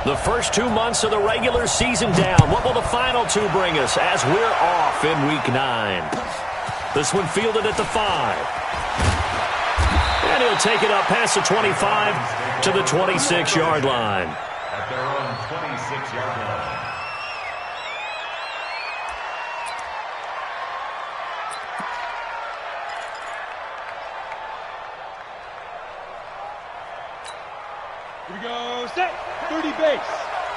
The first 2 months of the regular season down. What will the final 2 bring us as we're off in Week 9? This one fielded at the 5. And he'll take it up past the 25 to the 26-yard line. At their own 26-yard line. Here we go, set, 30 base.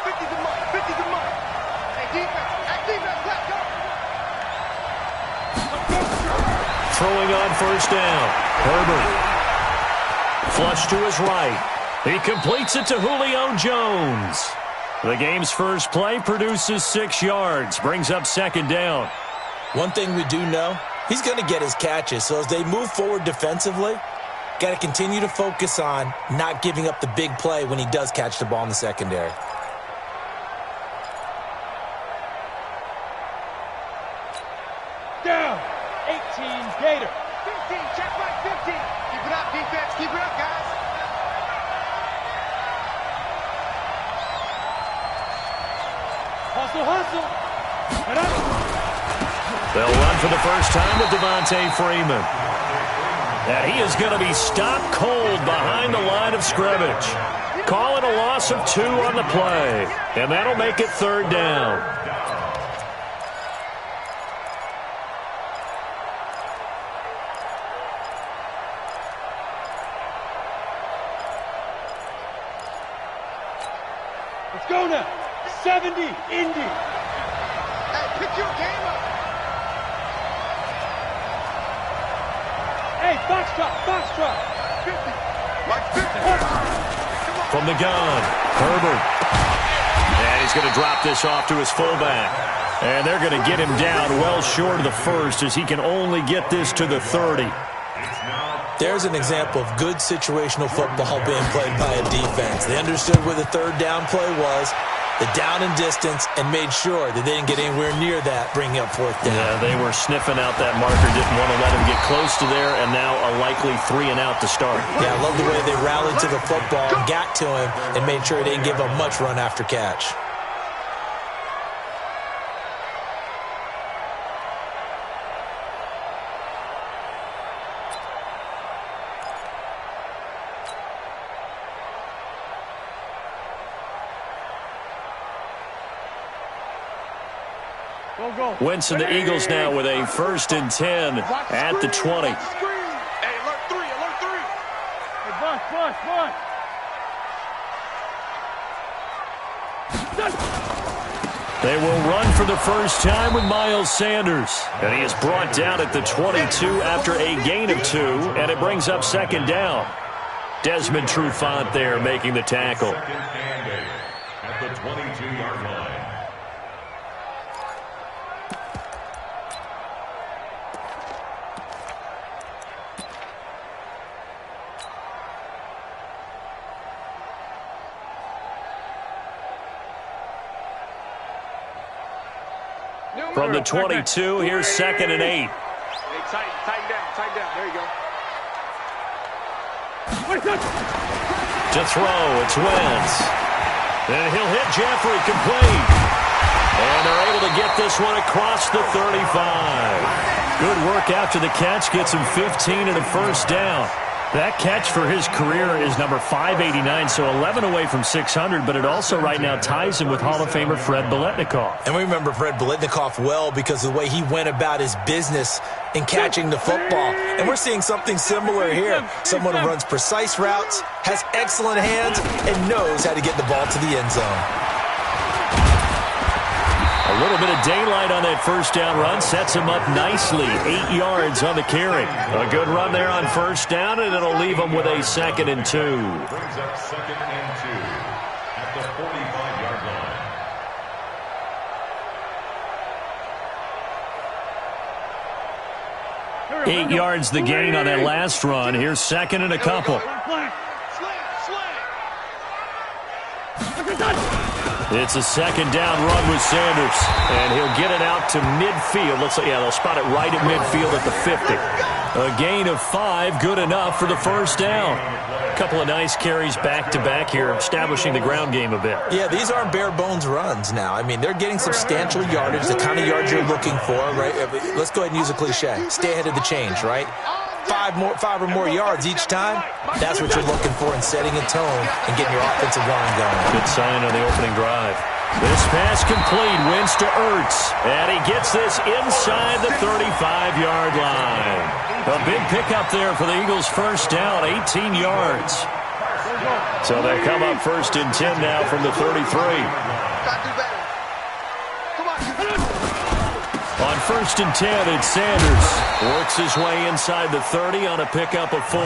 50's a mark, 50's a mark. Hey, defense, let's go. Throwing on first down. Herbert. Flush to his right. He completes it to Julio Jones. The game's first play produces 6 yards. Brings up second down. One thing we do know, he's going to get his catches. So as they move forward defensively, got to continue to focus on not giving up the big play when he does catch the ball in the secondary. Down, 18, Gator. 15, check right, 15. Keep it up, defense, keep it up, guys. Hustle, hustle. Get up. They'll run for the first time with Devontae Freeman. And he is going to be stopped cold behind the line of scrimmage. Call it a loss of 2 on the play. And that'll make it third down. Let's go now. 70, Indy. Hey, pick your game up. Hey, foxtrot. 50. Like 50. From the gun, Herbert. And he's going to drop this off to his fullback. And they're going to get him down well short of the first as he can only get this to the 30. There's an example of good situational football being played by a defense. They understood where the third down play was, the down and distance, and made sure that they didn't get anywhere near that, bringing up fourth down. Yeah, they were sniffing out that marker, didn't want to let him get close to there, and now a likely 3 and out to start. Yeah, I love the way they rallied to the football and got to him and made sure they didn't give him much run after catch. Winston, the Eagles now with a 1st and 10 at the 20. Hey, alert 3. Hey, bus. They will run for the first time with Miles Sanders. And he is brought down at the 22 after a gain of 2, and it brings up second down. Desmond Trufant there making the tackle. Second and 8 at the 22-yard line. From the 22, here's 2nd and 8. Hey, tighten down. There you go. To throw, it's Wentz. And he'll hit Jeffrey complete. And they're able to get this one across the 35. Good work after the catch. Gets him 15 and a first down. That catch for his career is number 589, so 11 away from 600, but it also right now ties him with Hall of Famer Fred Biletnikoff. And we remember Fred Biletnikoff well because of the way he went about his business in catching the football. And we're seeing something similar here. Someone who runs precise routes, has excellent hands, and knows how to get the ball to the end zone. A little bit of daylight on that first down run sets him up nicely. 8 yards on the carry. A good run there on first down, and it'll leave him with a 2nd and 2. Brings up 2nd and 2 at the 45-yard line. 8 yards the gain on that last run. Here's 2nd and a couple. It's a second down run with Sanders. And he'll get it out to midfield. Looks like, yeah, they'll spot it right at midfield at the 50. A gain of 5, good enough for the first down. A couple of nice carries back-to-back here, establishing the ground game a bit. Yeah, these aren't bare-bones runs now. I mean, they're getting substantial yardage, the kind of yards you're looking for, right? Let's go ahead and use a cliche. Stay ahead of the change, right? 5 or more yards each time, that's what you're looking for in setting a tone and getting your offensive line going. Good sign on the opening drive. This pass complete, Wentz to Ertz, and he gets this inside the 35-yard line. A big pickup there for the Eagles' first down, 18 yards. So they come up 1st and 10 now from the 33. On 1st and 10, it's Sanders. Works his way inside the 30 on a pickup of 4.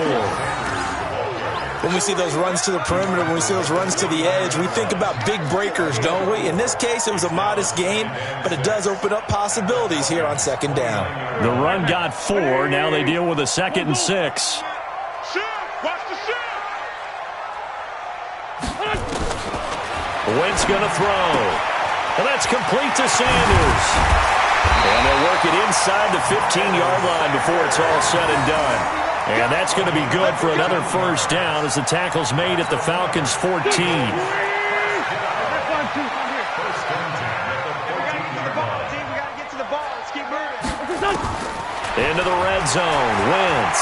When we see those runs to the perimeter, when we see those runs to the edge, we think about big breakers, don't we? In this case, it was a modest gain, but it does open up possibilities here on 2nd down. The run got 4. Now they deal with a 2nd and 6. Wentz going to throw. And that's complete to Sanders. And they'll work it inside the 15-yard line before it's all said and done. And that's going to be good for another first down as the tackle's made at the Falcons' 14. Into the red zone. Wentz.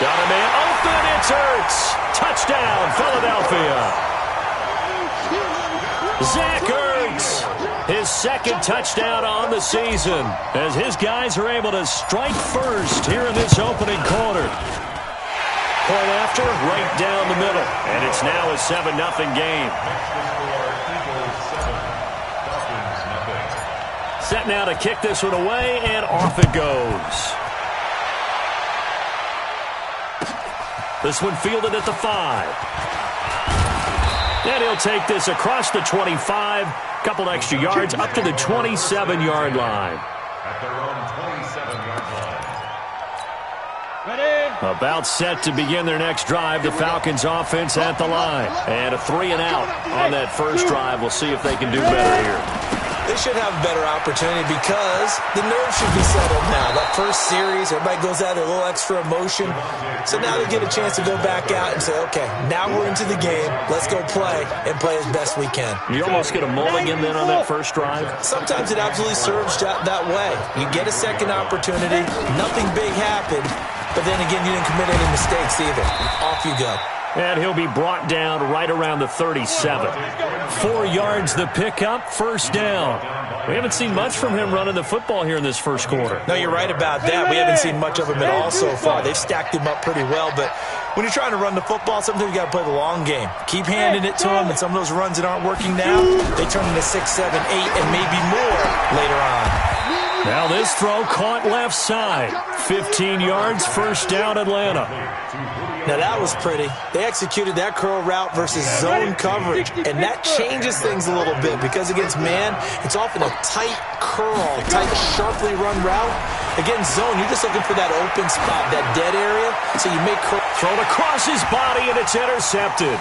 Got a man open. It's Ertz. Touchdown, Philadelphia. Zach Ertz. His 2nd touchdown on the season as his guys are able to strike first here in this opening quarter. Point after, right down the middle. And it's now a 7-0 game. Set now to kick this one away, and off it goes. This one fielded at the 5. And he'll take this across the 25. Couple extra yards up to the 27-yard line. At their own 27-yard line. Ready? About set to begin their next drive. The Falcons offense at the line. And a 3-and-out on that first drive. We'll see if they can do better here. They should have a better opportunity because the nerves should be settled now. That first series, everybody goes out there, a little extra emotion. So now they get a chance to go back out and say, okay, now we're into the game. Let's go play and play as best we can. You almost get a mulligan then on that first drive? Sometimes it absolutely serves that way. You get a second opportunity. Nothing big happened. But then again, you didn't commit any mistakes either. Off you go. And he'll be brought down right around the 37. 4 yards the pickup, first down. We haven't seen much from him running the football here in this first quarter. No, you're right about that. We haven't seen much of him at all so far. They've stacked him up pretty well, but when you're trying to run the football, sometimes you got to play the long game. Keep handing it to him, and some of those runs that aren't working now, they turn into 6, 7, 8, and maybe more later on. Now this throw caught left side. 15 yards, first down Atlanta. Now that was pretty. They executed that curl route versus zone coverage, and that changes things a little bit because against man, it's often a tight curl, tight, sharply run route. Against zone, you're just looking for that open spot, that dead area, so you make curl. Thrown across his body, and it's intercepted.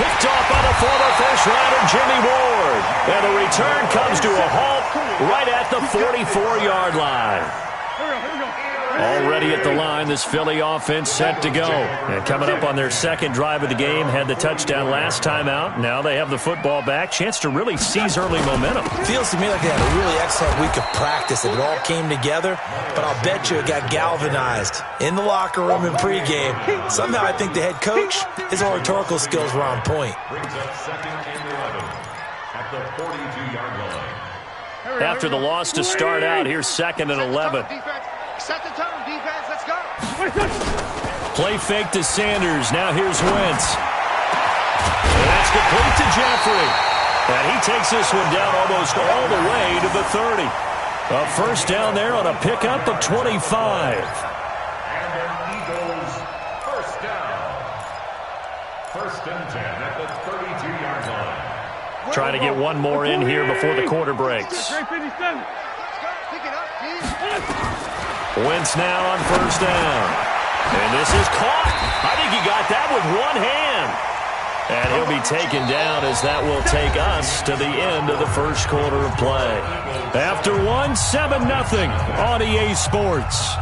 Picked off by the former first-rounder Jimmy Ward. And the return comes to a halt right at the 44-yard line. Already at the line, this Philly offense set to go. And coming up on their second drive of the game, had the touchdown last time out. Now they have the football back. Chance to really seize early momentum. Feels to me like they had a really excellent week of practice. It all came together, but I'll bet you it got galvanized in the locker room in pregame. Somehow I think the head coach, his oratorical skills were on point. Brings up 2nd and 11 at the 42-yard line. After the loss to start out, here's 2nd and 11. Set the tone, defense, let's go. Play fake to Sanders. Now here's Wentz. And that's complete to Jeffrey. And he takes this one down almost all the way to the 30. A first down there on a pickup of 25. And an Eagles first down. 1st and 10 at the 32-yard line. Trying to get one more in here before the quarter breaks. Wentz now on first down. And this is caught. I think he got that with one hand. And he'll be taken down as that will take us to the end of the first quarter of play. After one, 7-0 on EA Sports.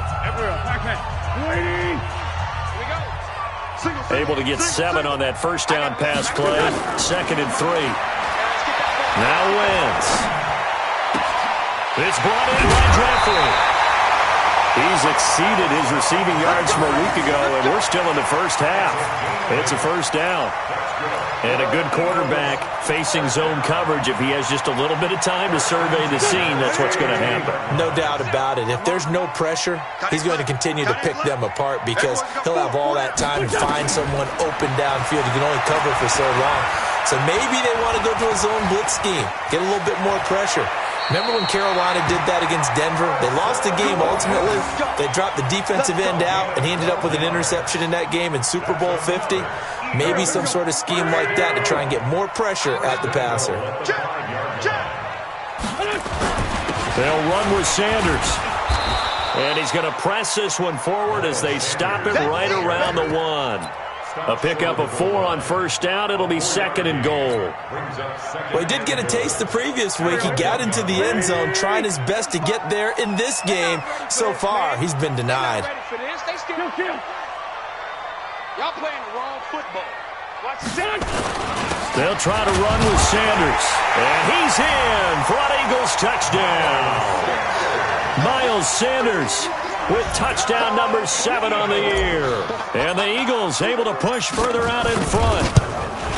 Able to get 7 on that first down pass play. 2nd and 3. Now Wentz. It's brought in by Jeffrey. He's exceeded his receiving yards from a week ago, and we're still in the first half. It's a first down. And a good quarterback facing zone coverage. If he has just a little bit of time to survey the scene, that's what's going to happen. No doubt about it. If there's no pressure, he's going to continue to pick them apart because he'll have all that time to find someone open downfield. He can only cover for so long. So maybe they want to go to a zone blitz scheme, get a little bit more pressure. Remember when Carolina did that against Denver? They lost the game ultimately. They dropped the defensive end out, and he ended up with an interception in that game in Super Bowl 50. Maybe some sort of scheme like that to try and get more pressure at the passer. They'll run with Sanders. And he's going to press this one forward as they stop it right around the 1. A pickup of 4 on first down. It'll be 2nd and goal. Well, he did get a taste the previous week. He got into the end zone trying his best to get there in this game. So far, he's been denied. Y'all playing the wrong football. They'll try to run with Sanders. And he's in for an Eagles touchdown. Miles Sanders with touchdown number 7 on the year. And the Eagles able to push further out in front.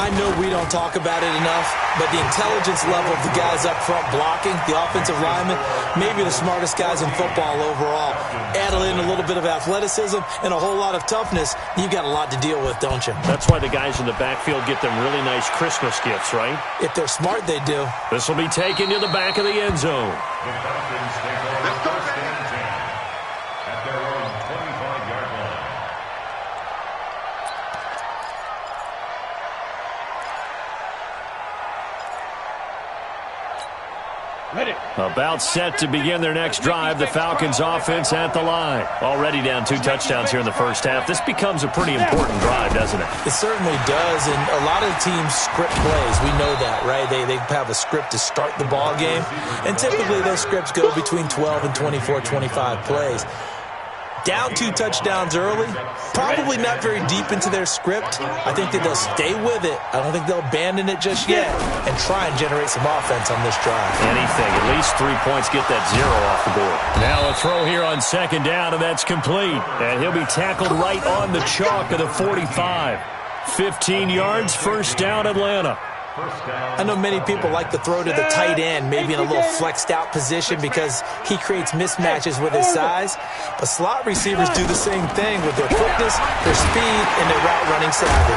I know we don't talk about it enough, but the intelligence level of the guys up front blocking, the offensive linemen, maybe the smartest guys in football overall. Add in a little bit of athleticism and a whole lot of toughness, you've got a lot to deal with, don't you? That's why the guys in the backfield get them really nice Christmas gifts, right? If they're smart, they do. This will be taken to the back of the end zone. The Falcons take over first and 10 at their own 25-yard line. Ready. About set to begin their next drive. The Falcons offense at the line. Already down 2 touchdowns here in the first half. This becomes a pretty important drive, doesn't it? It certainly does, and a lot of teams script plays. We know that, right? They have a script to start the ball game, and typically those scripts go between 12 and 24, 25 plays. Down 2 touchdowns early, probably not very deep into their script. I think that they'll stay with it. I don't think they'll abandon it just yet and try and generate some offense on this drive. Anything, at least 3 points, get that 0 off the board. Now a throw here on 2nd down, and that's complete. And he'll be tackled right on the chalk of the 45. 15 yards, first down, Atlanta. I know many people like to throw to the tight end, maybe in a little flexed out position because he creates mismatches with his size. But slot receivers do the same thing with their quickness, their speed, and their route running savvy.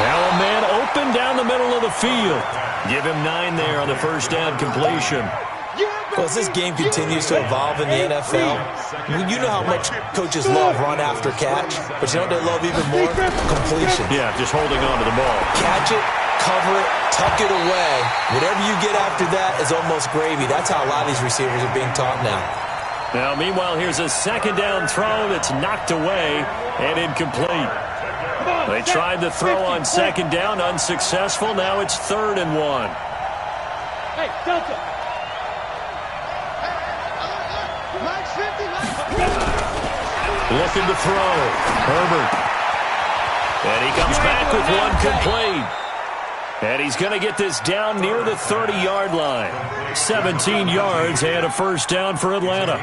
Now a man open down the middle of the field. Give him 9 there on the first down completion. Well, as this game continues to evolve in the NFL, you know how much coaches love run after catch, but you know what they love even more? Completion. Yeah, just holding on to the ball. Catch it, cover it, tuck it away. Whatever you get after that is almost gravy. That's how a lot of these receivers are being taught now. Now, meanwhile, here's a 2nd down throw that's knocked away and incomplete. They tried the throw on 2nd down, unsuccessful. Now it's 3rd and 1. Hey, Delta. Looking to throw. Herbert. And he comes back with one complete. And he's going to get this down near the 30-yard line. 17 yards and a first down for Atlanta.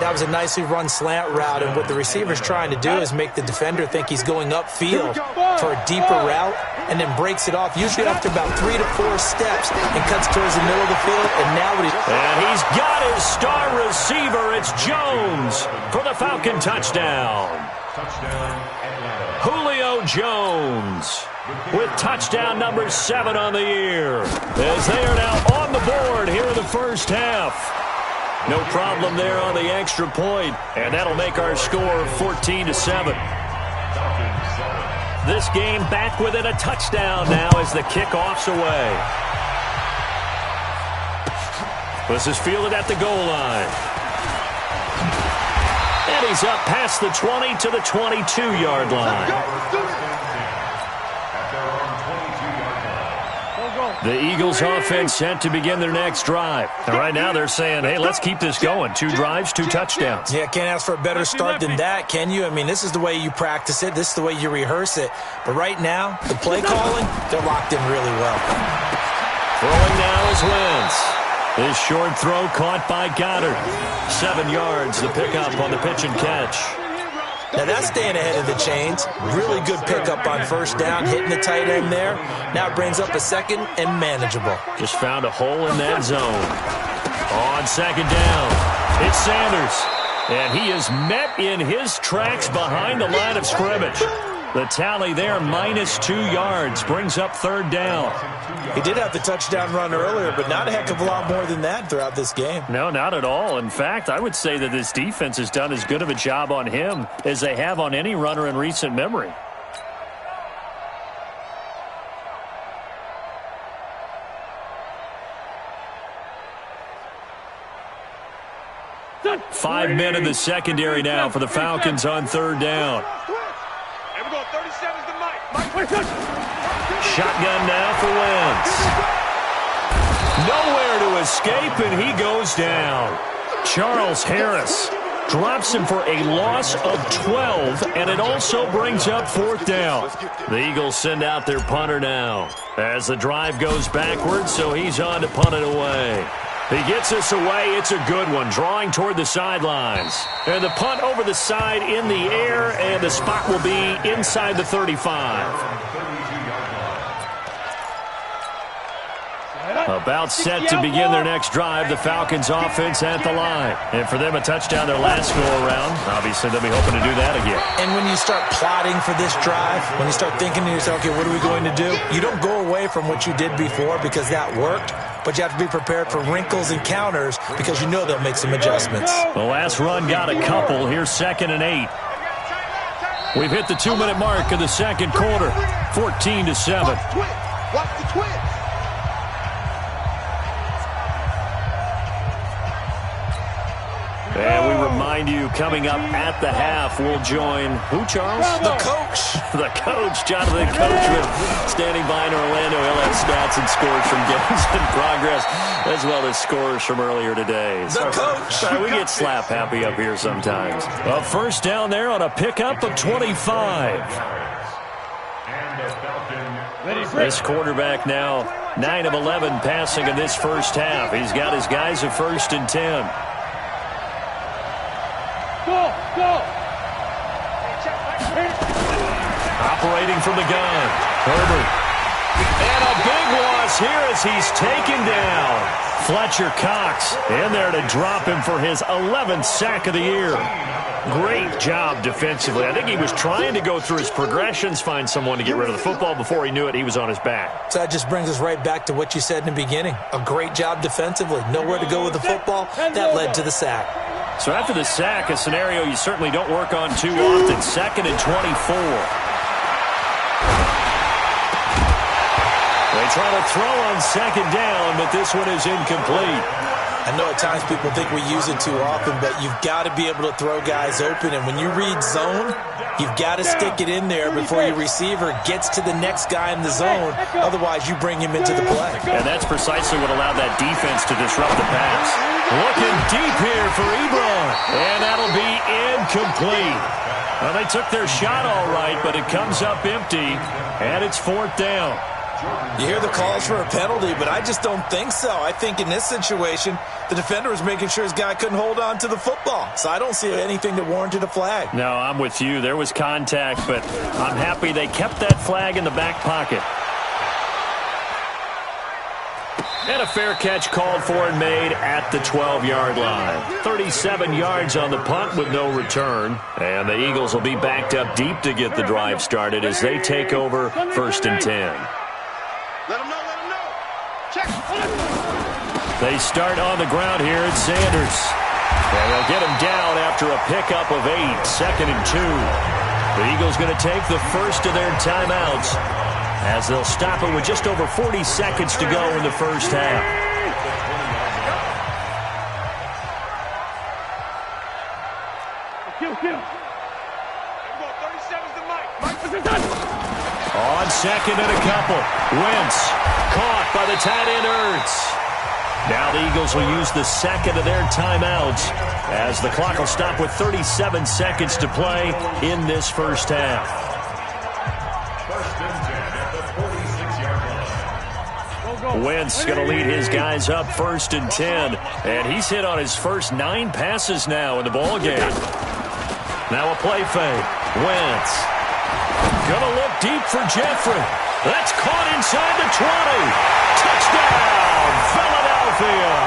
That was a nicely run slant route, and what the receiver's trying to do is make the defender think he's going upfield for a deeper route and then breaks it off, usually after about 3 to 4 steps, and cuts towards the middle of the field. And now and he's got his star receiver. It's Jones for the Falcon touchdown. Julio Jones with touchdown number 7 on the year, as they are now on the board here in the first half. No problem there on the extra point, and that'll make our score 14-7. This game back within a touchdown now as the kickoff's away. This is fielded at the goal line. And he's up past the 20 to the 22-yard line. At their own The Eagles offense set to begin their next drive. And right now they're saying, hey, let's keep this going. 2 drives, 2 touchdowns. Yeah, can't ask for a better start than that, can you? I mean, this is the way you practice it. This is the way you rehearse it. But right now, the play calling, they're locked in really well. Throwing now is Wentz. This short throw caught by Goddard. 7 yards, the pickup on the pitch and catch. Now that's staying ahead of the chains. Really good pickup on first down, hitting the tight end there. Now it brings up a second and manageable. Just found a hole in that zone. On second down, it's Sanders. And he is met in his tracks behind the line of scrimmage. The tally there, -2 yards, brings up third down. He did have the touchdown run earlier, but not a heck of a lot more than that throughout this game. No, not at all. In fact, I would say that this defense has done as good of a job on him as they have on any runner in recent memory. Five men in the secondary now for the Falcons on third down. Shotgun now for Wentz. Nowhere to escape, and he goes down. Charles Harris drops him for a loss of 12, and it also brings up fourth down. The Eagles send out their punter now as the drive goes backwards, so he's on to punt it away. He gets this away. It's a good one, drawing toward the sidelines. And the punt over the side in the air, and the spot will be inside the 35. About set to begin their next drive, the Falcons offense at the line. And for them, a touchdown their last go-around. Obviously, they'll be hoping to do that again. And when you start plotting for this drive, when you start thinking to yourself, okay, what are we going to do? You don't go away from what you did before because that worked, but you have to be prepared for wrinkles and counters because you know they'll make some adjustments. The last run got a couple. Here's 2nd and 8. We've hit the 2-minute mark of the second quarter, 14-7. Watch the twins. And we remind you, coming up at the half, we'll join who, Charles? The coach. The coach, Jonathan Coachman, standing by in Orlando. He'll have stats and scores from games in progress, as well as scores from earlier today. The coach. We get slap happy up here sometimes. A first down there on a pickup of 25. This quarterback now 9 of 11 passing in this first half. He's got his guys at 1st and 10. Go! Operating from the gun, Herbert. And a big loss here as he's taken down. Fletcher Cox in there to drop him for his 11th sack of the year. Great job defensively. I think he was trying to go through his progressions, find someone to get rid of the football. Before he knew it, he was on his back. So that just brings us right back to what you said in the beginning. A great job defensively. Nowhere to go with the football. That led to the sack. So after the sack, a scenario you certainly don't work on too often. 2nd and 24. They try to throw on 2nd down, but this one is incomplete. I know at times people think we use it too often, but you've got to be able to throw guys open. And when you read zone, you've got to stick it in there before your receiver gets to the next guy in the zone. Otherwise, you bring him into the play. And that's precisely what allowed that defense to disrupt the pass. Looking deep here for Ebron. And that'll be incomplete. Well, they took their shot all right, but it comes up empty. And it's 4th down. You hear the calls for a penalty, but I just don't think so. I think in this situation, the defender was making sure his guy couldn't hold on to the football. So I don't see anything that warranted a flag. No, I'm with you. There was contact, but I'm happy they kept that flag in the back pocket. And a fair catch called for and made at the 12-yard line. 37 yards on the punt with no return. And the Eagles will be backed up deep to get the drive started as they take over 1st and 10. Let him know. Check. They start on the ground here at Sanders. And they'll get him down after a pickup of 8, 2nd and 2. The Eagles going to take the first of their timeouts as they'll stop it with just over 40 seconds to go in the first half. On second and a couple. Wentz caught by the tight end Ertz. Now the Eagles will use the second of their timeouts as the clock will stop with 37 seconds to play in this first half. First and 10 at the 46-yard line. Wentz going to lead his guys up first and 10. And he's hit on his first 9 passes now in the ballgame. Now a play fake. Wentz going to look deep for Jeffrey. That's caught inside the 20. Touchdown, Philadelphia.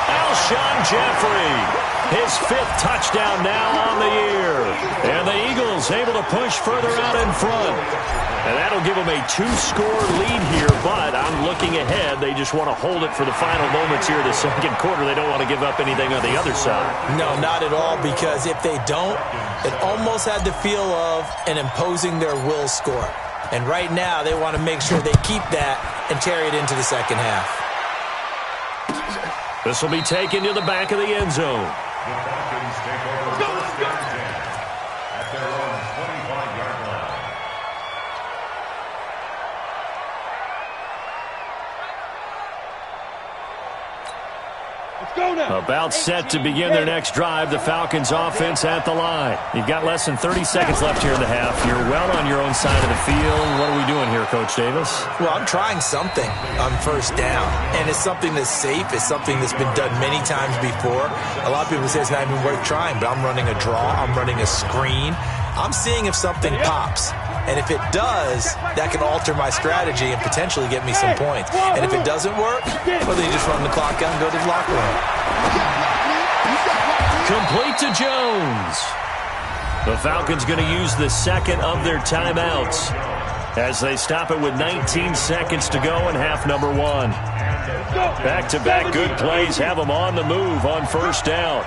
Alshon Jeffrey, his 5th touchdown now on the year. And the Eagles able to push further out in front. And that'll give them a 2-score lead here, but I'm looking ahead. They just want to hold it for the final moments here in the second quarter. They don't want to give up anything on the other side. No, not at all, because if they don't, it almost had the feel of an imposing their will score. And right now, they want to make sure they keep that and carry it into the second half. This will be taken to the back of the end zone. The Falcons take over first and 10 at their own 25-yard line. Let's go now. About set to begin their next drive, the Falcons offense at the line. You've got less than 30 seconds left here in the half. You're well on your own side of the field. What are we doing here, Coach Davis? Well, I'm trying something on first down, and it's something that's safe. It's something that's been done many times before. A lot of people say it's not even worth trying, but I'm running a draw. I'm running a screen. I'm seeing if something pops. And if it does, that can alter my strategy and potentially get me some points. And if it doesn't work, well, then you just run the clock out and go to the locker room. Complete to Jones. The Falcons going to use the second of their timeouts as they stop it with 19 seconds to go in half number 1. Back-to-back good plays have them on the move on first down.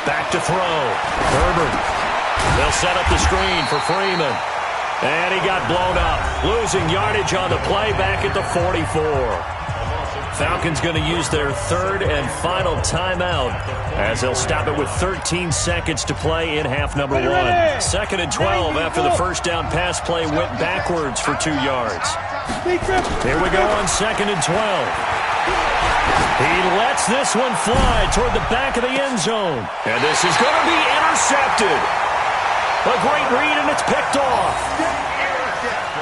Back to throw. Herbert. They'll set up the screen for Freeman. And he got blown up. Losing yardage on the play back at the 44. Falcons going to use their third and final timeout as they'll stop it with 13 seconds to play in half number 1. Second and 12 after the first down pass play went backwards for 2 yards. Here we go on second and 12. He lets this one fly toward the back of the end zone. And this is going to be intercepted. A great read, and it's picked off. Intercepted.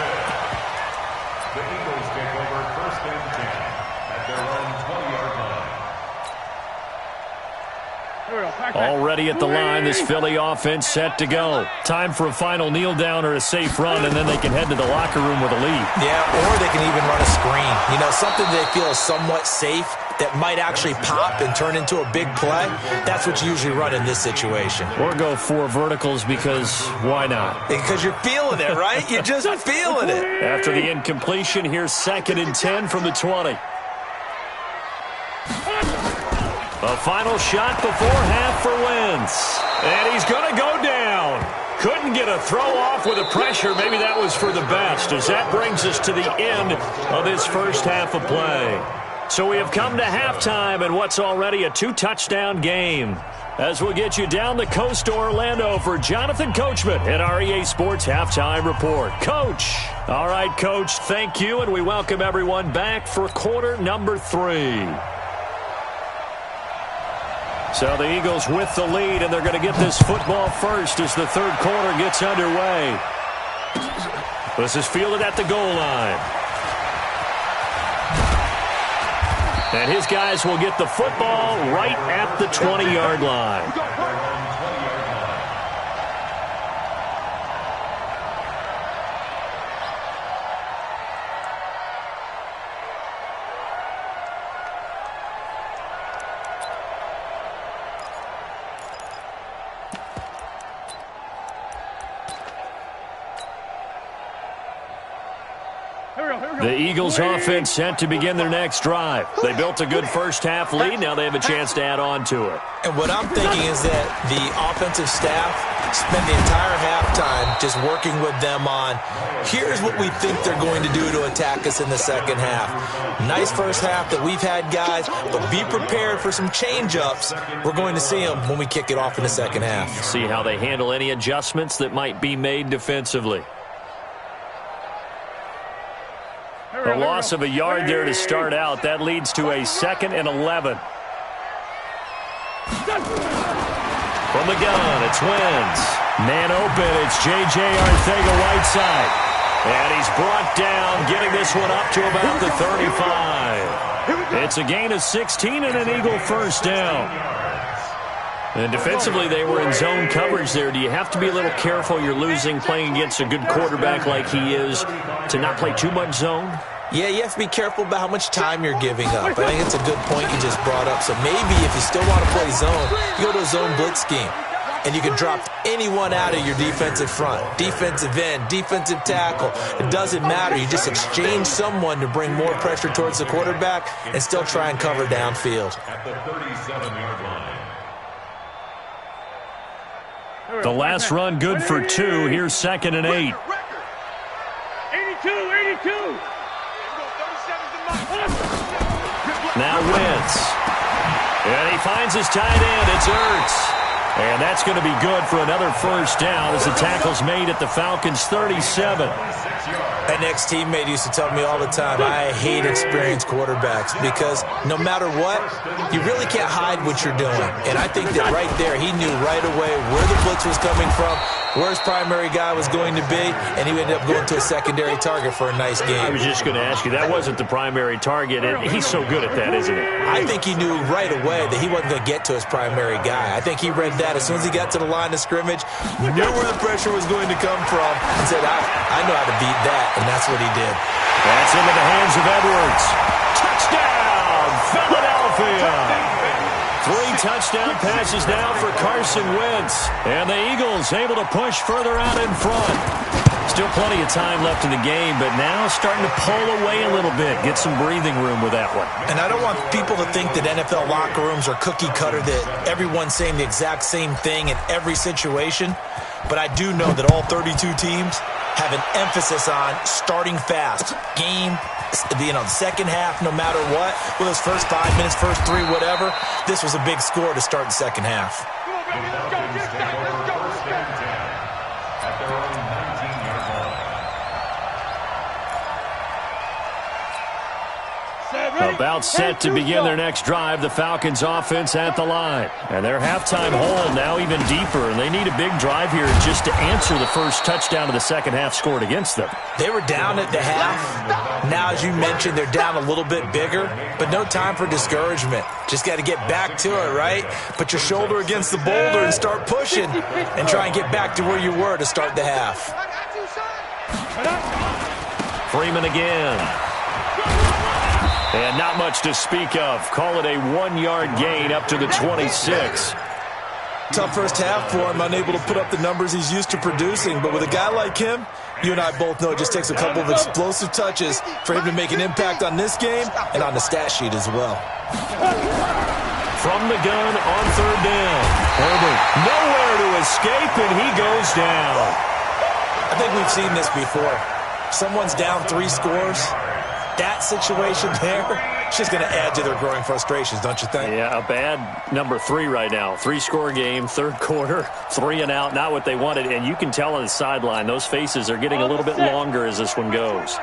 The Eagles take over first and 10 at their own 20-yard line. Already at the line, this Philly offense set to go. Time for a final kneel down or a safe run, and then they can head to the locker room with a lead. Yeah, or they can even run a screen. You know, something they feel is somewhat safe that might actually pop and turn into a big play. That's what you usually run in this situation. Or go 4 verticals because why not? Because you're feeling it, right? You're just feeling it. After the incompletion, here's second and 10 from the 20. A final shot before half for Wentz. And he's going to go down. Couldn't get a throw off with the pressure. Maybe that was for the best, as that brings us to the end of this first half of play. So we have come to halftime in what's already a 2-touchdown game. As we'll get you down the coast to Orlando for Jonathan Coachman at our EA Sports Halftime Report. Coach. All right, Coach, thank you, and we welcome everyone back for quarter number 3. So the Eagles with the lead, and they're going to get this football first as the third quarter gets underway. This is fielded at the goal line. And his guys will get the football right at the 20-yard line. Here The Eagles offense set to begin their next drive. They built a good first-half lead. Now they have a chance to add on to it. And what I'm thinking is that the offensive staff spent the entire halftime just working with them on, here's what we think they're going to do to attack us in the second half. Nice first half that we've had, guys, but be prepared for some change-ups. We're going to see them when we kick it off in the second half. See how they handle any adjustments that might be made defensively. A loss of a yard there to start out. That leads to a 2nd and 11. From the gun, it's Wentz. Man open, it's J.J. Arcega-Whiteside. And he's brought down, getting this one up to about the 35. It's a gain of 16 and an Eagle first down. And defensively, they were in zone coverage there. Do you have to be a little careful? You're losing playing against a good quarterback like he is to not play too much zone? Yeah, you have to be careful about how much time you're giving up. I think it's a good point you just brought up. So maybe if you still want to play zone, you go to a zone blitz scheme. And you can drop anyone out of your defensive front. Defensive end, defensive tackle. It doesn't matter. You just exchange someone to bring more pressure towards the quarterback and still try and cover downfield. At the 37-yard line. The last run good for 2. Here's 2nd and 8. 82, 82. Now Wentz. And he finds his tight end. It's Ertz. And that's going to be good for another first down as the tackle's made at the Falcons' 37. An ex-teammate used to tell me all the time, I hate experienced quarterbacks because no matter what, you really can't hide what you're doing. And I think that right there, he knew right away where the blitz was coming from, where his primary guy was going to be, and he ended up going to a secondary target for a nice game. I was just going to ask you, that wasn't the primary target, and he's so good at that, isn't he? I think he knew right away that he wasn't going to get to his primary guy. I think he read that as soon as he got to the line of scrimmage, knew where the pressure was going to come from, and said, I know how to beat that, and that's what he did. That's into the hands of Edwards. Touchdown, Philadelphia! 3 touchdown passes now for Carson Wentz. And the Eagles able to push further out in front. Still plenty of time left in the game, but now starting to pull away a little bit. Get some breathing room with that one. And I don't want people to think that NFL locker rooms are cookie cutter, that everyone's saying the exact same thing in every situation. But I do know that all 32 teams have an emphasis on starting fast. The second half, no matter what, with those first 5 minutes, first 3, whatever, this was a big score to start the second half. About set to begin their next drive, the Falcons offense at the line. And their halftime hole now even deeper, and they need a big drive here just to answer the first touchdown of the second half scored against them. They were down at the half. Now, as you mentioned, they're down a little bit bigger, but no time for discouragement. Just got to get back to it, right? Put your shoulder against the boulder and start pushing and try and get back to where you were to start the half. Freeman again. And not much to speak of. Call it a 1-yard gain up to the 26. Tough first half for him, unable to put up the numbers he's used to producing. But with a guy like him, you and I both know it just takes a couple of explosive touches for him to make an impact on this game and on the stat sheet as well. From the gun on 3rd down. Herbert nowhere to escape, and he goes down. I think we've seen this before. Someone's down 3 scores. That situation there, it's just going to add to their growing frustrations, don't you think? Yeah, a bad number 3 right now. 3-score game, 3rd quarter, 3 and out, not what they wanted. And you can tell on the sideline, those faces are getting a little bit longer as this one goes.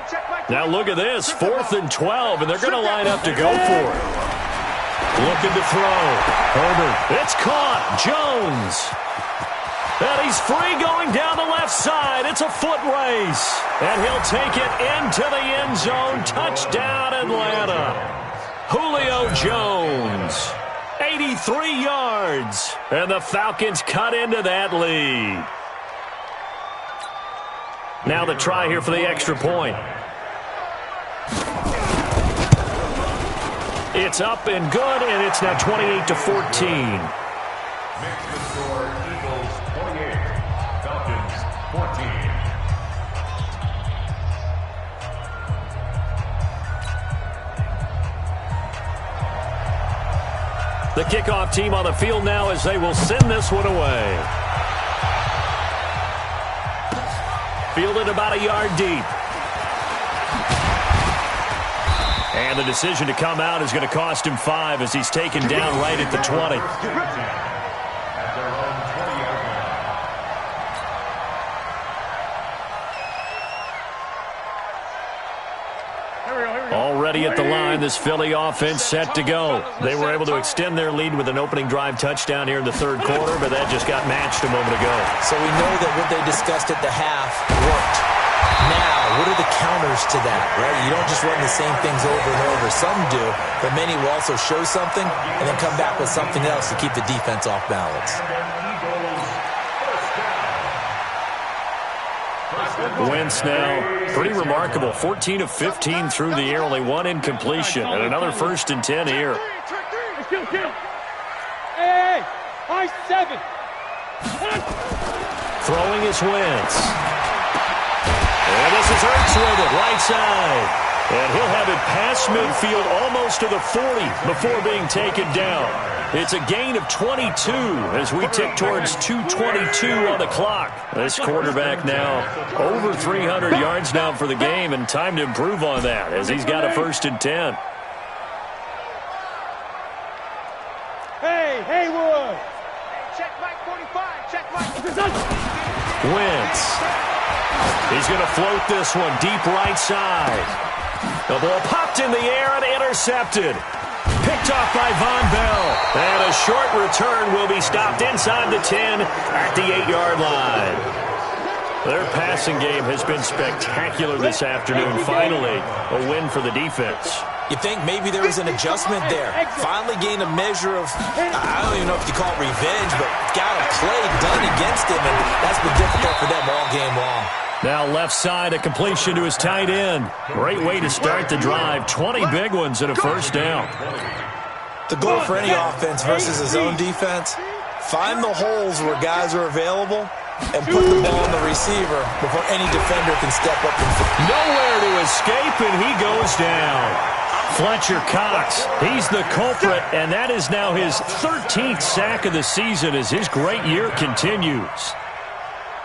Now look at this, 4th and 12, and they're going to line up to go for it. Looking to throw. Herbert, it's caught. Jones. And he's free going down the left side. It's a foot race. And he'll take it into the end zone. Touchdown, Atlanta. Julio Jones. 83 yards. And the Falcons cut into that lead. Now the try here for the extra point. It's up and good, and it's now 28-14. Makes the score Eagles 28, Falcons 14. kickoff team on the field now as they will send this one away. Fielded about a yard deep. And the decision to come out is going to cost him 5 as he's taken down right at the 20. Already at the line, this Philly offense set to go. They were able to extend their lead with an opening drive touchdown here in the third quarter, but that just got matched a moment ago. So we know that what they discussed at the half worked. Now, what are the counters to that, right? You don't just run the same things over and over. Some do, but many will also show something and then come back with something else to keep the defense off balance. Wentz now, pretty remarkable. 14 of 15 through the air, only 1 incompletion. And another 1st and 10 here. Hey, high 7. Throwing is Wentz. And this is Ertz with it, right side. And he'll have it past midfield almost to the 40 before being taken down. It's a gain of 22 as we tick towards 2:22 on the clock. This quarterback now over 300 yards now for the game, and time to improve on that as he's got a 1st and 10. Hey, Haywood. Check Mike 45. Check Mike. Wentz. He's going to float this one deep right side. The ball popped in the air and intercepted. Picked off by Von Bell. And a short return will be stopped inside the 10 at the 8-yard line. Their passing game has been spectacular this afternoon. Finally, a win for the defense. You think maybe there was an adjustment there. Finally gained a measure of, I don't even know if you call it revenge, but got a play done against him, and that's been difficult for them all game long. Now left side, a completion to his tight end. Great way to start the drive. 20 big ones and a 1st down. The goal for any offense versus his own defense, find the holes where guys are available and put the ball on the receiver before any defender can step up and nowhere to escape, and he goes down. Fletcher Cox, he's the culprit, and that is now his 13th sack of the season as his great year continues.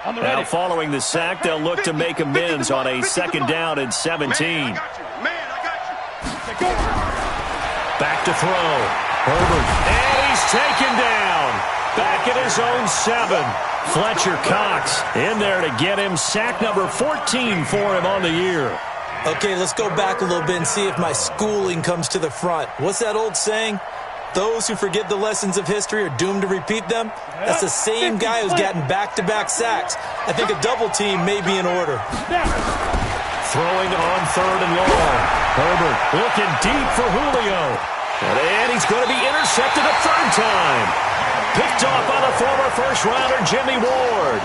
Now following the sack, they'll look to make amends on a 2nd down and 17. Back to throw. Herbert. And he's taken down. Back at his own 7. Fletcher Cox in there to get him sack number 14 for him on the year. Okay, let's go back a little bit and see if my schooling comes to the front. What's that old saying? Those who forget the lessons of history are doomed to repeat them. That's the same guy who's gotten back-to-back sacks. I think a double team may be in order. Throwing on 3rd and long. Herbert looking deep for Julio. And he's going to be intercepted a 3rd time. Picked off by the former 1st-rounder Jimmy Ward.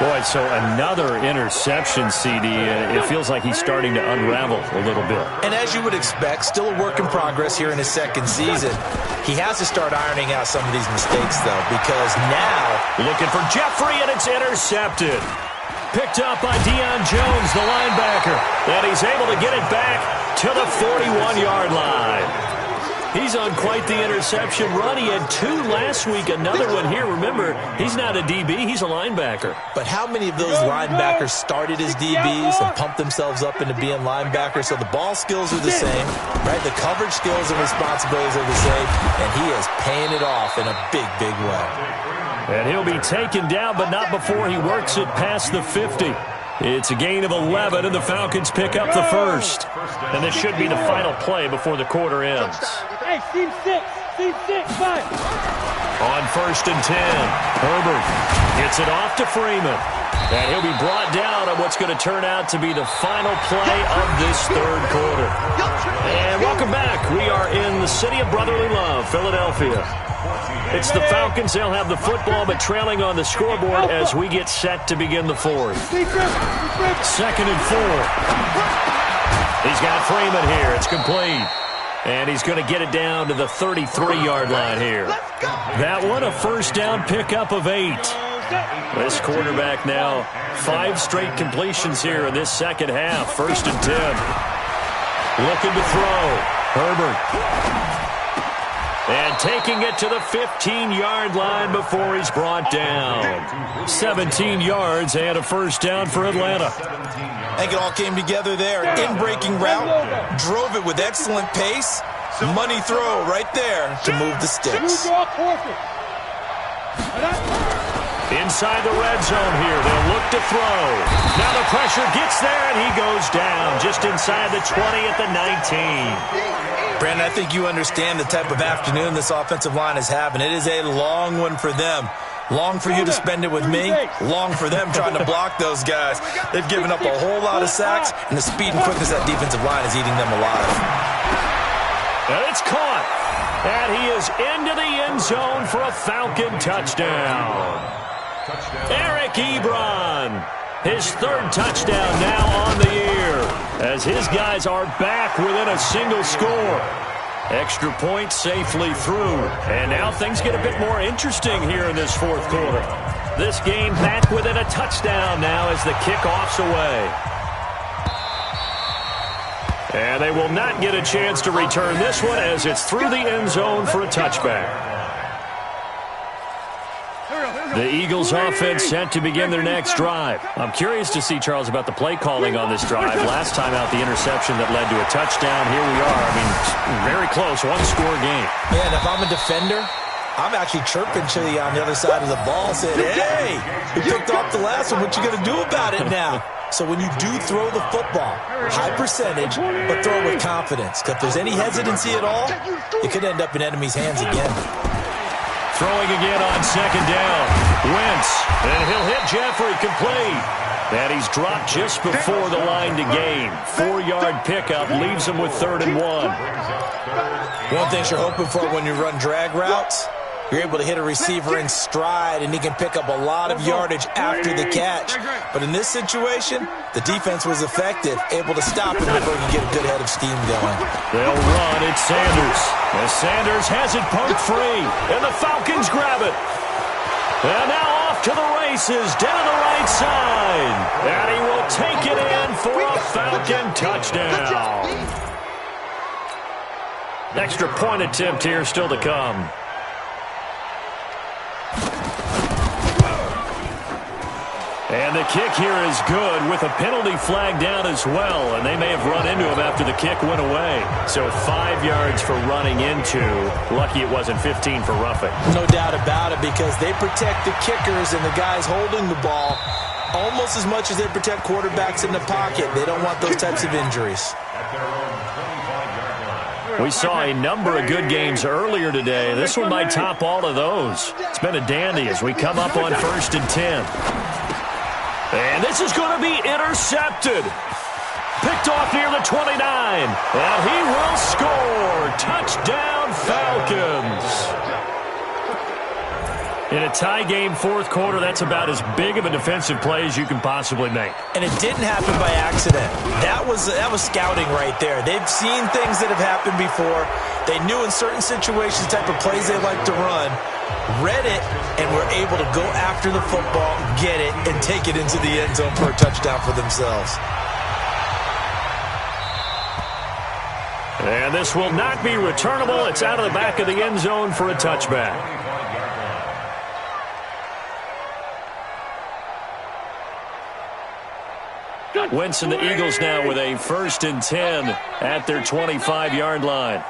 Boy, so another interception, CD. It feels like he's starting to unravel a little bit. And as you would expect, still a work in progress here in his 2nd season. He has to start ironing out some of these mistakes, though, because now... Looking for Jeffrey, and it's intercepted. Picked up by Deion Jones, the linebacker. And he's able to get it back to the 41-yard line. He's on quite the interception run. He had 2 last week, another one here. Remember, he's not a DB, he's a linebacker. But how many of those linebackers started as DBs and pumped themselves up into being linebackers? So the ball skills are the same, right? The coverage skills and responsibilities are the same, and he is paying it off in a big, big way. And he'll be taken down, but not before he works it past the 50. It's a gain of 11, and the Falcons pick up the 1st. And this should be the final play before the quarter ends. Hey, team 6, 5. On 1st and 10, Herbert gets it off to Freeman. And he'll be brought down on what's going to turn out to be the final play of this 3rd quarter. And welcome back. We are in the city of brotherly love, Philadelphia. It's the Falcons. They'll have the football, but trailing on the scoreboard as we get set to begin the 4th. 2nd and 4. He's got Freeman here. It's complete. And he's going to get it down to the 33-yard line here. That one, a 1st down pickup of 8. This quarterback now, 5 straight completions here in this 2nd half. 1st and 10. Looking to throw. Herbert. And taking it to the 15-yard line before he's brought down. 17 yards and a first down for Atlanta. I think it all came together there. In-breaking route, drove it with excellent pace. Money throw right there to move the sticks. Inside the red zone here, they'll look to throw. Now the pressure gets there, and he goes down just inside the 20 at the 19. Brandon, I think you understand the type of afternoon this offensive line is having. It is a long one for them. Long for you to spend it with me. Long for them trying to block those guys. They've given up a whole lot of sacks, and the speed and quickness of that defensive line is eating them alive. And it's caught. And he is into the end zone for a Falcon touchdown. Eric Ebron, his third touchdown now on the year, as his guys are back within a single score. Extra point safely through, and now things get a bit more interesting here in this fourth quarter. This game back within a touchdown now as the kickoff's away. And they will not get a chance to return this one as it's through the end zone for a touchback. The Eagles offense set to begin their next drive. I'm curious to see, Charles, about the play calling on this drive. Last time out, the interception that led to a touchdown. Here we are. I mean, very close, one-score game. Yeah, and if I'm a defender, I'm actually chirping to you on the other side of the ball, saying, hey, we picked off the last one. What you going to do about it now? So when you do throw the football, high percentage, but throw it with confidence. Because if there's any hesitancy at all, it could end up in enemy's hands again. Throwing again on second down. Wentz, and he'll hit Jeffrey complete. And he's dropped just before the line to gain. 4-yard pickup leaves him with 3rd and 1. One thing you're hoping for when you run drag routes, you're able to hit a receiver in stride, and he can pick up a lot of yardage after the catch. But in this situation, the defense was effective, able to stop him before he can get a good head of steam going. They'll run. It's Sanders. As Sanders has it poked free, and the Falcons grab it. And now off to the races, down the right side. And he will take it in for a Falcon touchdown. Extra point attempt here still to come. And the kick here is good with a penalty flag down as well. And they may have run into him after the kick went away. So 5 yards for running into. Lucky it wasn't 15 for roughing. No doubt about it, because they protect the kickers and the guys holding the ball almost as much as they protect quarterbacks in the pocket. They don't want those types of injuries. We saw a number of good games earlier today. This one might top all of those. It's been a dandy as we come up on 1st and 10. And this is going to be intercepted. Picked off near the 29. And he will score. Touchdown, Falcons. In a tie game fourth quarter, that's about as big of a defensive play as you can possibly make. And it didn't happen by accident. That was scouting right there. They've seen things that have happened before. They knew in certain situations the type of plays they like to run, read it, and were able to go after the football, get it, and take it into the end zone for a touchdown for themselves. And this will not be returnable. It's out of the back of the end zone for a touchback. Wentz and the Eagles now with a 1st and 10 at their 25-yard line.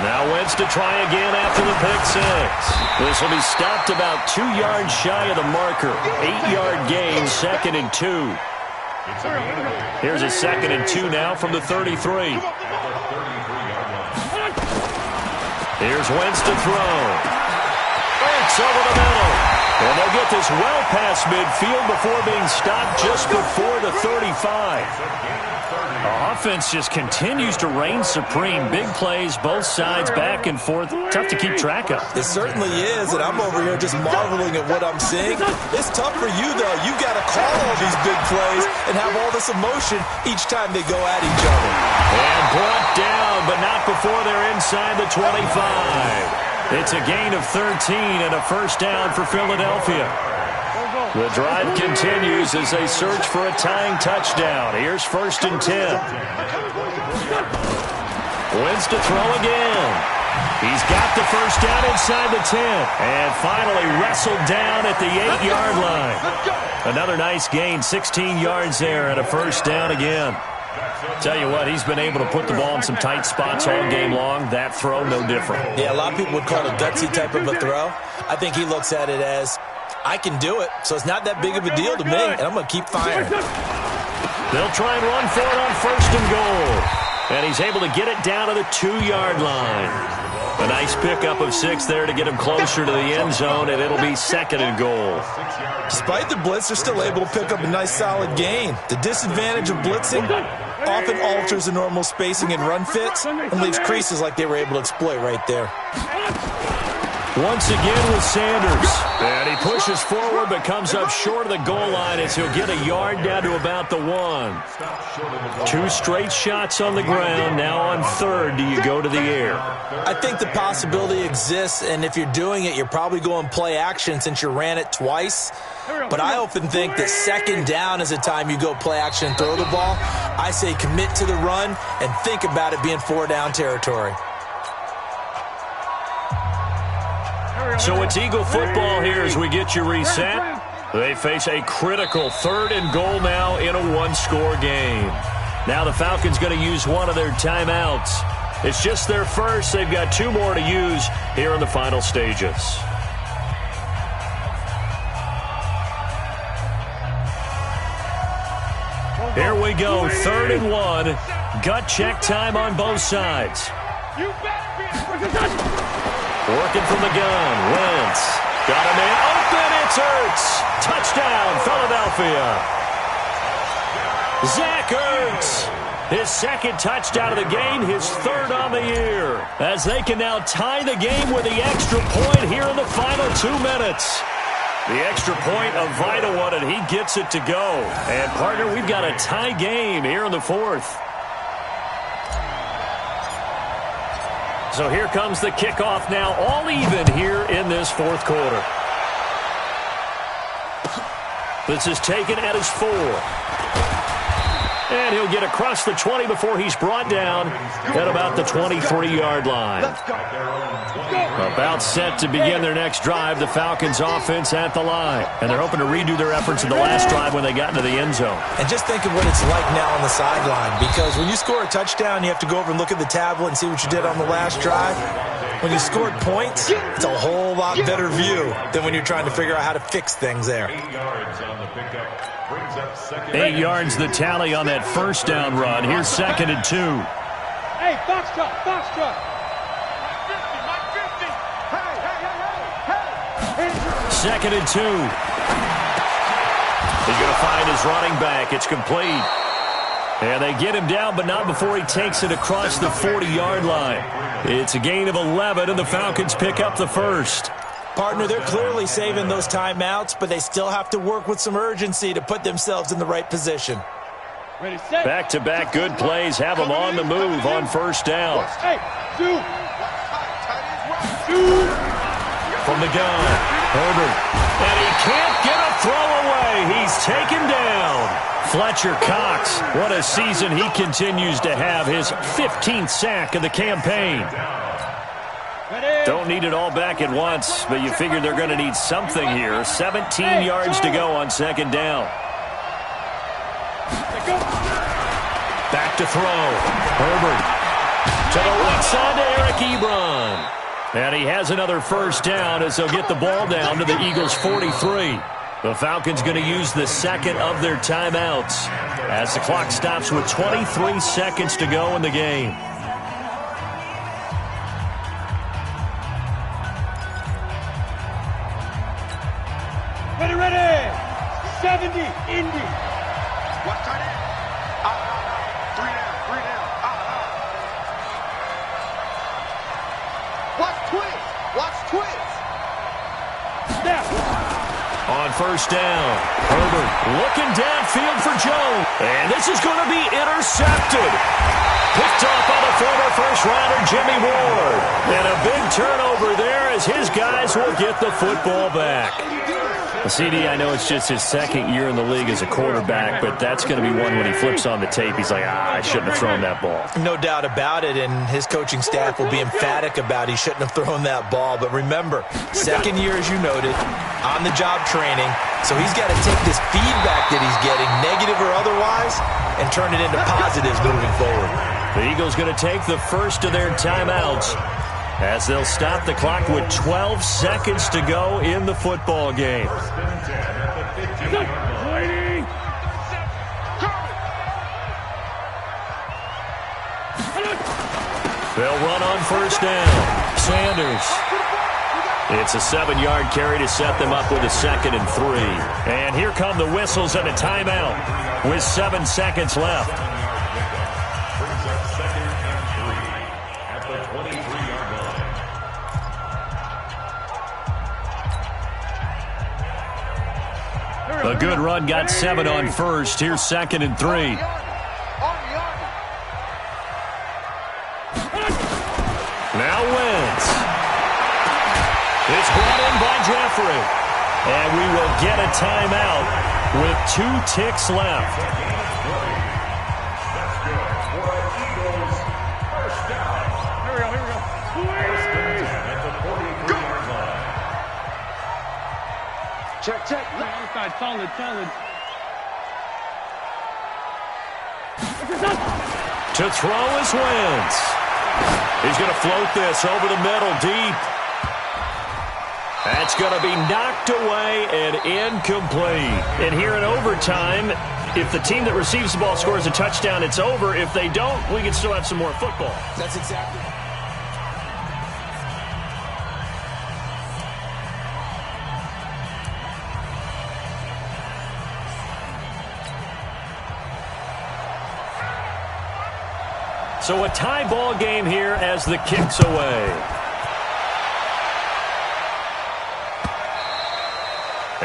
Now Wentz to try again after the pick six. This will be stopped about 2 yards shy of the marker. 8-yard gain, 2nd and 2. Here's a 2nd and 2 now from the 33. Here's Wentz to throw. It's over the middle. And they'll get this well past midfield before being stopped just before the 35. The offense just continues to reign supreme. Big plays, both sides, back and forth. Tough to keep track of. It certainly is, and I'm over here just marveling at what I'm seeing. It's tough for you, though. You got to call all these big plays and have all this emotion each time they go at each other. And brought down, but not before they're inside the 25. It's a gain of 13 and a first down for Philadelphia. The drive continues as they search for a tying touchdown. Here's 1st and 10. Wins to throw again. He's got the first down inside the 10. And finally wrestled down at the 8-yard line. Another nice gain, 16 yards there and a first down again. Tell you what, he's been able to put the ball in some tight spots all game long. That throw, no different. Yeah, a lot of people would call it a gutsy type of a throw. I think he looks at it as, I can do it, so it's not that big of a deal to me, and I'm going to keep firing. They'll try and run for it on first and goal. And he's able to get it down to the 2-yard line. A nice pickup of 6 there to get him closer to the end zone, and it'll be second and goal. Despite the blitz, they're still able to pick up a nice solid gain. The disadvantage of blitzing often alters the normal spacing and run fits and leaves creases like they were able to exploit right there. Once again with Sanders. And he pushes forward but comes up short of the goal line as he'll get a yard down to about the 1. 2 straight shots on the ground. Now on third, do you go to the air? I think the possibility exists, and if you're doing it, you're probably going play action since you ran it twice. But I often think that second down is the time you go play action and throw the ball. I say commit to the run and think about it being 4-down territory. So it's Eagle football here as we get you reset. They face a critical 3rd and goal now in a 1-score game. Now the Falcons going to use one of their timeouts. It's just their first. They've got 2 more to use here in the final stages. Here we go, 3rd and 1. Gut check time on both sides. Working from the gun, Wentz. Got a man open, it's Ertz. Touchdown, Philadelphia. Zach Ertz. His 2nd touchdown of the game, his 3rd on the year. As they can now tie the game with the extra point here in the final 2 minutes. The extra point, a vital one, and he gets it to go. And, partner, we've got a tie game here in the 4th. So here comes the kickoff now, all even here in this 4th quarter. This is taken at his 4. And he'll get across the 20 before he's brought down at about the 23-yard line. About set to begin their next drive, the Falcons offense at the line. And they're hoping to redo their efforts in the last drive when they got into the end zone. And just think of what it's like now on the sideline, because when you score a touchdown, you have to go over and look at the tablet and see what you did on the last drive. When you scored points, it's a whole lot better view than when you're trying to figure out how to fix things there. 8 yards on the pickup. Brings up second. 8 yards the tally on that first down run. Here's 2nd and 2. Hey, box truck. 2nd and 2. He's going to find his running back. It's complete. And they get him down, but not before he takes it across the 40-yard line. It's a gain of 11, and the Falcons pick up the first. Partner, they're clearly saving those timeouts, but they still have to work with some urgency to put themselves in the right position. Ready, set. Back-to-back good plays have them on the move on first down. Hey, two. From the gun, Herbert. And he can't get a throw away. He's taken down. Fletcher Cox, what a season he continues to have. His 15th sack of the campaign. Don't need it all back at once, but you figure they're going to need something here. 17 yards to go on 2nd down. Back to throw. Herbert. To the right side to Eric Ebron. And he has another first down as they'll get the ball down to the Eagles' 43. The Falcons going to use the 2nd of their timeouts as the clock stops with 23 seconds to go in the game. Ready. 70, Indy. What tight end? Three down. Watch twist. Snap. On first down, Herbert looking downfield for Jones. And this is going to be intercepted. Picked off by the former first-rounder Jimmy Ward. And a big turnover there as his guys will get the football back. CD, I know it's just his second year in the league as a quarterback, but that's going to be one when he flips on the tape. He's like, I shouldn't have thrown that ball. No doubt about it, and his coaching staff will be emphatic about he shouldn't have thrown that ball. But remember, second year, as you noted, on-the-job training, so he's got to take this feedback that he's getting, negative or otherwise, and turn it into positives moving forward. The Eagles going to take the first of their timeouts as they'll stop the clock with 12 seconds to go in the football game. They'll run on first down. Sanders. It's a 7-yard carry to set them up with a 2nd and 3. And here come the whistles and a timeout with 7 seconds left. A good run got 7 on first. Here's 2nd and 3. Now Wentz. It's brought in by Jeffrey. And we will get a timeout with 2 ticks left. Check. Solid. To throw is Wentz. He's going to float this over the middle deep. That's going to be knocked away and incomplete. And here in overtime, if the team that receives the ball scores a touchdown, it's over. If they don't, we can still have some more football. That's exactly. So a tie ball game here as the kick's away.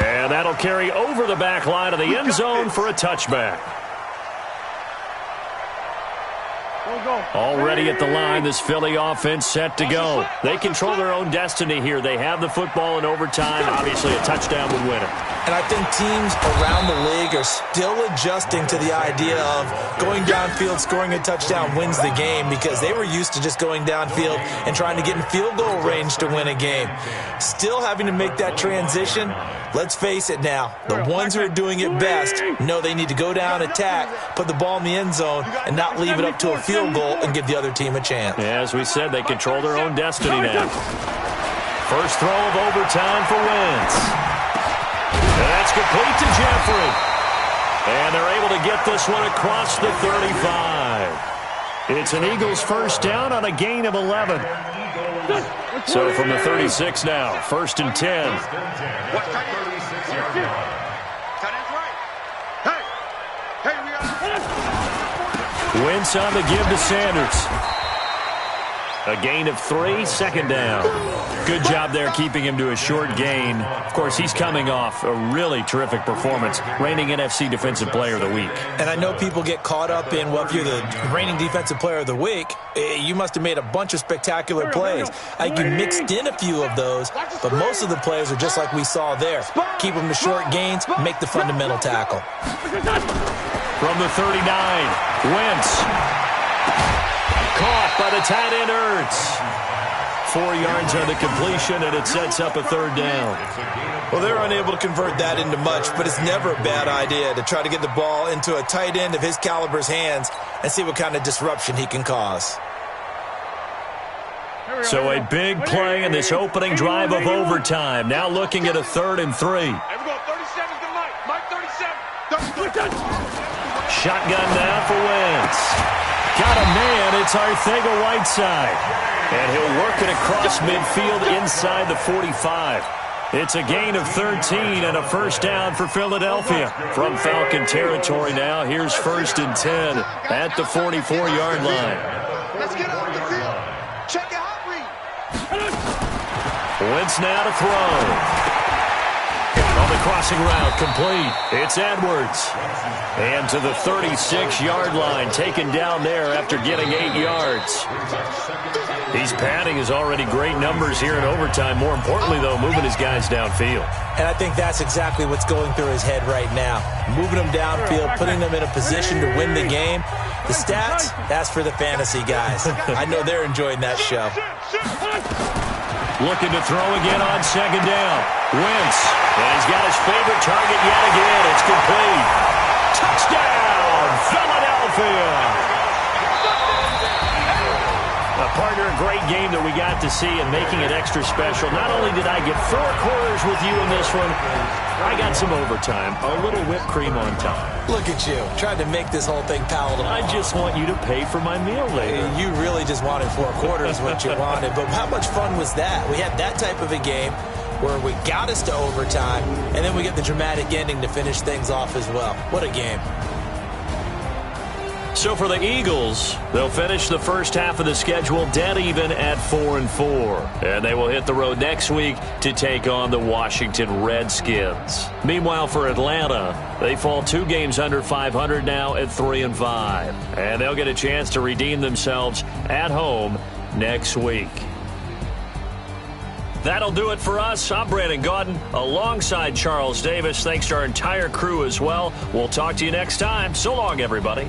And that'll carry over the back line of the end zone for a touchback. Already at the line, this Philly offense set to go. They control their own destiny here. They have the football in overtime. Obviously, a touchdown would win it. And I think teams around the league are still adjusting to the idea of going downfield, scoring a touchdown wins the game, because they were used to just going downfield and trying to get in field goal range to win a game. Still having to make that transition. Let's face it now, the ones who are doing it best know they need to go down, attack, put the ball in the end zone, and not leave it up to a field goal and give the other team a chance. Yeah, as we said, they control their own destiny now. First throw of overtime for Wentz. And that's complete to Jeffrey. And they're able to get this one across the 35. It's an Eagles first down on a gain of 11. So from the 36 now, 1st and 10. Wentz on the give to Sanders. A gain of 3, 2nd down. Good job there keeping him to a short gain. Of course, he's coming off a really terrific performance, reigning NFC Defensive Player of the Week. And I know people get caught up in, well, if you're the reigning Defensive Player of the Week, you must have made a bunch of spectacular plays. I think you mixed in a few of those, but most of the plays are just like we saw there. Keep them to short gains, make the fundamental tackle. From the 39, Wentz. Caught by the tight end, Ertz. 4 yards on the completion, and it sets up a 3rd down. Well, they're unable to convert that into much, but it's never a bad idea to try to get the ball into a tight end of his caliber's hands and see what kind of disruption he can cause. So a big play in this opening drive of overtime. Now looking at a 3rd and 3. Here we go, 37 to Mike 37. Shotgun now for Wentz. Got a man, it's Arcega-Whiteside. And he'll work it across midfield inside the 45. It's a gain of 13 and a first down for Philadelphia. From Falcon territory now, here's 1st and 10 at the 44-yard line. Let's get off the field. Check it out, Reed. Wentz now to throw. On the The crossing route complete. It's Edwards. And to the 36-yard line, taken down there after getting 8 yards. He's padding his already great numbers here in overtime. More importantly, though, moving his guys downfield. And I think that's exactly what's going through his head right now. Moving them downfield, putting them in a position to win the game. The stats, that's for the fantasy guys. I know they're enjoying that show. Looking to throw again on second down. Wentz. And he's got his favorite target yet again. It's complete. Touchdown, Philadelphia. Partner, a great game that we got to see and making it extra special. Not only did I get 4 quarters with you in this one, I got some overtime, a little whipped cream on top. Look at you, trying to make this whole thing palatable. I just want you to pay for my meal later. You really just wanted 4 quarters, what you wanted. But how much fun was that? We had that type of a game where we got us to overtime, and then we get the dramatic ending to finish things off as well. What a game. So for the Eagles, they'll finish the first half of the schedule dead even at 4-4. And they will hit the road next week to take on the Washington Redskins. Meanwhile, for Atlanta, they fall 2 games under 500 now at 3-5. And they'll get a chance to redeem themselves at home next week. That'll do it for us. I'm Brandon Gaudin alongside Charles Davis. Thanks to our entire crew as well. We'll talk to you next time. So long, everybody.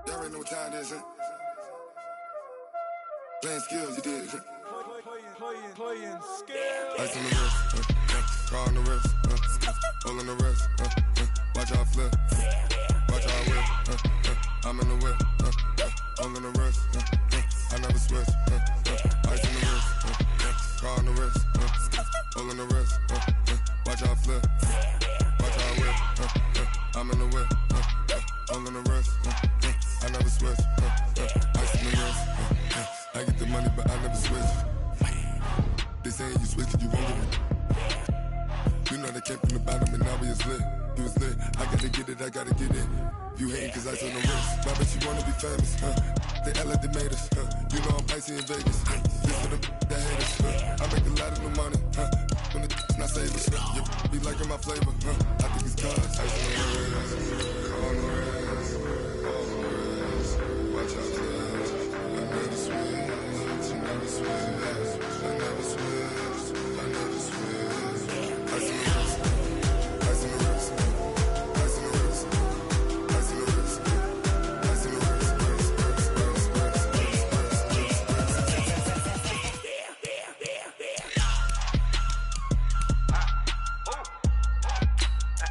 Y'all already know what time it is, huh? Playing skills, you did. Playing skills. Ice on the wrist, car on the wrist, hole on the wrist, watch how I flip, watch how I whip, I'm in the whip, hole on the wrist, I never switch, ice on the wrist, car on the wrist, hole on the wrist, watch how I flip, watch how I whip, I'm in the whip, hole on the wrist, I never switch, ice on the wrist, I get the money but I never switch. They saying you switch and you won't get it. You know they came from the bottom and now we is lit. You was lit, I gotta get it, I gotta get it. You hating cause ice on the wrist. I bet you wanna be famous, They act like they made us, You know I'm icy in Vegas, This for the that hate us, I make a lot of new money, When the not save us, You be liking my flavor, I think it's cause ice on the wrist, on the wrist, on the wrist. Watch out for this, I never switch, I never switch. I never switch, I never switch. Ice in the wrist, ice in the wrist, ice in the wrist, ice in the wrist, ice in the wrist,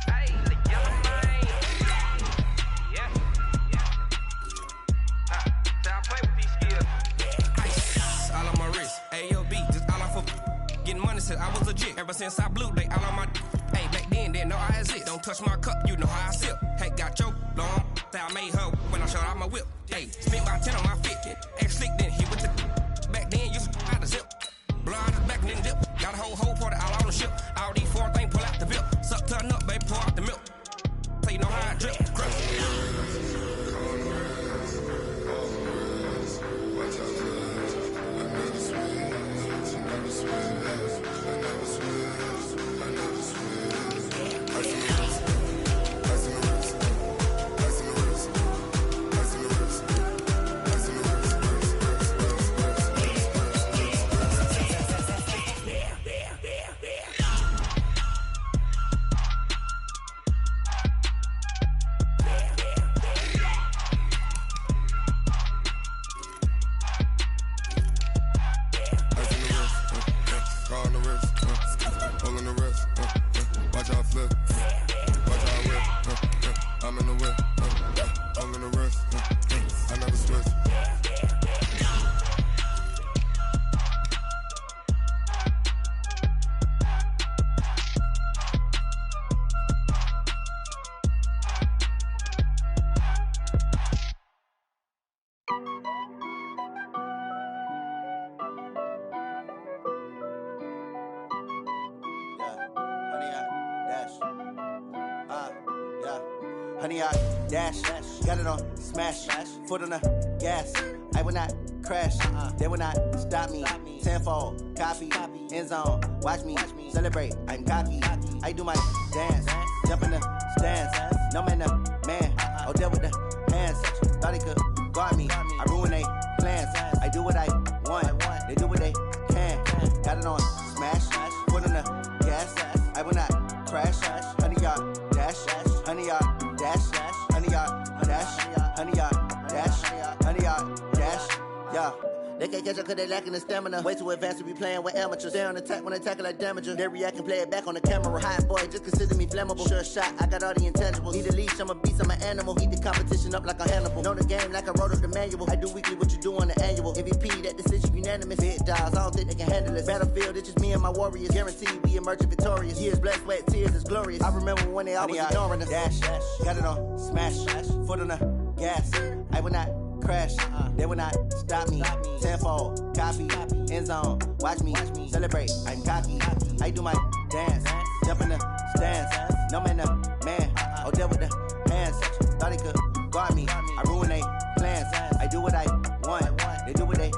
Hey, the yellow man. Yeah. So I play with these skills. Ice all on my wrist, AOB, just all off of getting money since I was legit. Ever since I blew, they all on my. Hey, back then, didn't know I exist. Don't touch my cup, you know how I sip. Hey, got your long. Say I made her when I showed out my whip. Hey, spent about 10 on my fit. Act slick, then he with the. Back then, used to out the zip. Blow out his back and then dip. Got a whole party all on the ship. All these four things pull out the bill. Suck, turn up, baby, pour out the milk. So you know how I drip. Crush. watch out for this. I never switch, I never switch, I never switch, I never switch. Ice in the wrist, ice in the wrist, ice in the wrist, ice in the wrist, ice in the wrist. Car on the wrist, hole on the wrist, watch how I flip, watch how I whip, I'm in the whip, hole on the wrist, I never switch. Honey, I dash, got it on smash, foot on the gas. I will not crash, they will not stop me. Tenfold, copy, end zone, watch me celebrate. I'm cocky, I do my dance, jump in the stands. No man, the man, oh, deal with the hands. Thought he could guard me, I ruin they plans. I do what I want, they do what they can. Got it on smash, foot on the gas. I will not crash, honey, y'all dash, honey, y'all dash, honey, y'all dash, honey, y'all dash, honey, y'all dash, yeah. They can't catch up cause they lacking the stamina. Way too advanced to be playing with amateurs. They on attack when they tackle like damager. They react and play it back on the camera. Hot boy, just consider me flammable. Sure shot, I got all the intangibles. Need a leash, I'm a beast, I'm an animal. Heat the competition up like a Hannibal. Know the game like I wrote up the manual. I do weekly what you do on the annual. MVP, that decision unanimous. Big dogs, I don't think they can handle it. Battlefield, it's just me and my warriors. Guaranteed we emerging victorious. Years, blood, sweat, tears, it's glorious. I remember when they always ignoring us. Dash, got it on smash, foot on the gas. I will not crash, they will not stop me. Tenfold, copy, end zone, watch me celebrate. I'm cocky, I do my dance, jump in the stands. No man, the man, oh, deal with the hands. Thought he could guard me, I ruin they plans. I do what I want, they do what they